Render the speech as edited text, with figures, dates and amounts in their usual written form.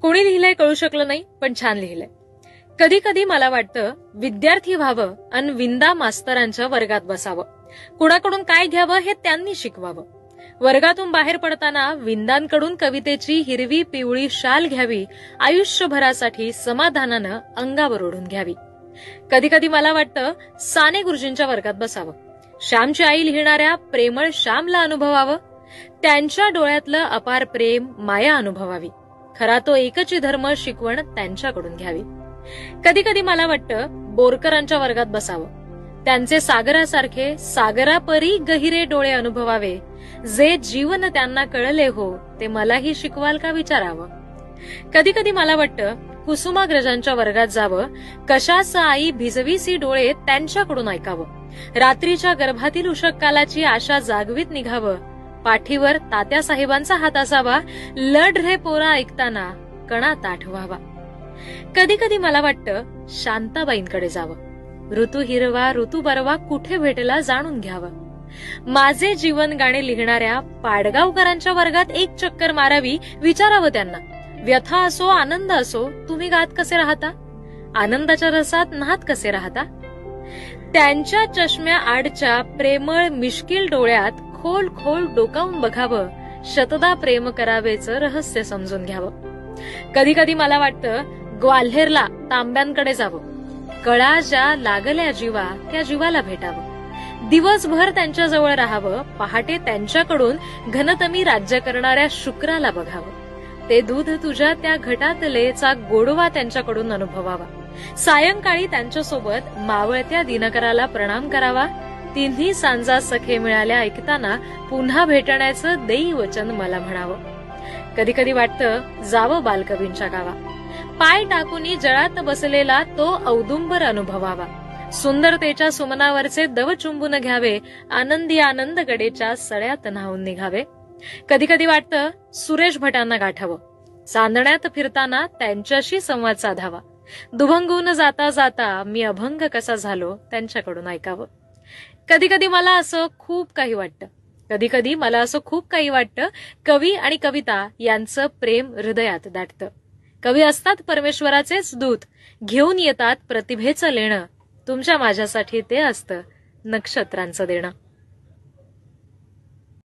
कोणी लिहिलंय कळू शकलं नाही, पण छान लिहिलंय. कधी कधी मला वाटतं विद्यार्थी व्हावं आणि विंदा मास्तरांच्या वर्गात बसावं. कुणाकडून काय घ्यावं हे त्यांनी शिकवावं. वर्गातून बाहेर पडताना विंदांकडून कवितेची हिरवी पिवळी शाल घ्यावी, आयुष्यभरासाठी समाधानानं अंगावर ओढून घ्यावी. कधी कधी मला वाटतं साने गुरुजींच्या वर्गात बसावं. श्यामची आई लिहिणाऱ्या प्रेमळ श्यामला अनुभवावं. त्यांच्या डोळ्यातलं अपार प्रेम, माया अनुभवावी. खरा तो एकची धर्म शिकवण त्यांच्याकडून घ्यावी. कधी कधी मला वाटतं बोरकरांच्या वर्गात बसावं. त्यांचे सागरासारखे सागरापरी गहिरे डोळे अनुभवावे. जे जीवन त्यांना कळले हो ते मलाही शिकवाल का विचारावं. कधी कधी मला वाटतं कुसुमाग्रजांच्या वर्गात जावं. कशास आई भिजवीसी डोळे त्यांच्याकडून ऐकावं. रात्रीच्या गर्भातील उषक्कालाची आशा जागवीत निघावं. पाठीवर तात्यासाहेबांचा हात असावा. लढ रे पोरा ऐकताना कणा ताठ व्हावा. कधी कधी मला वाटतं शांताबाईंकडे जावं. ऋतू हिरवा ऋतू बरवा कुठे भेटला जाणून घ्यावं. माझे जीवन गाणे लिहिणाऱ्या पाडगावकरांच्या वर्गात एक चक्कर मारावी. विचारावं त्यांना, व्यथा असो आनंद असो तुम्ही गात कसे राहता, आनंदाच्या रसात नाहत कसे राहता. त्यांच्या चष्म्या आडच्या प्रेमळ मिश्किल डोळ्यात खोल खोल डोकावून बघावं. शतदा प्रेम करावेचं रहस्य समजून घ्यावं. कधी कधी मला वाटतं ग्वाल्हेरला तांब्यांकडे जावं. कळा ज्या लागल्या जीवा त्या जीवाला भेटावं. दिवसभर त्यांच्याजवळ राहावं. पहाटे त्यांच्याकडून घनतमी राज्य करणाऱ्या शुक्राला बघावं. ते दूध तुझ्या त्या घटातलेचा गोडवा त्यांच्याकडून अनुभवावा. सायंकाळी त्यांच्यासोबत मावळत्या दिनकराला प्रणाम करावा. तिन्ही सांजा सखे मिळाल्या ऐकताना पुन्हा भेटण्याचं देई वचन मला म्हणावं. कधी कधी वाटतं जावं बालकवींच्या गावा. पाय टाकूनी जळात बसलेला तो औदुंबर अनुभवावा. सुंदरतेच्या सुमनावरचे दव चुंबून घ्यावे. आनंदी आनंद गडेच्या सळ्यात न्हावून निघावे. कधी कधी वाटतं सुरेश भटांना गाठावं. चांदण्यात फिरताना त्यांच्याशी संवाद साधावा. दुभंगून जाता जाता मी अभंग कसा झालो त्यांच्याकडून ऐकावं. कधी कधी मला असं खूप काही वाटतं. कवी आणि कविता यांचं प्रेम हृदयात दाटतं. कवी असतात परमेश्वराचेच दूत. घेऊन येतात प्रतिभेचं लेणं. तुमच्या माझ्यासाठी ते असतं नक्षत्रांचं देणं.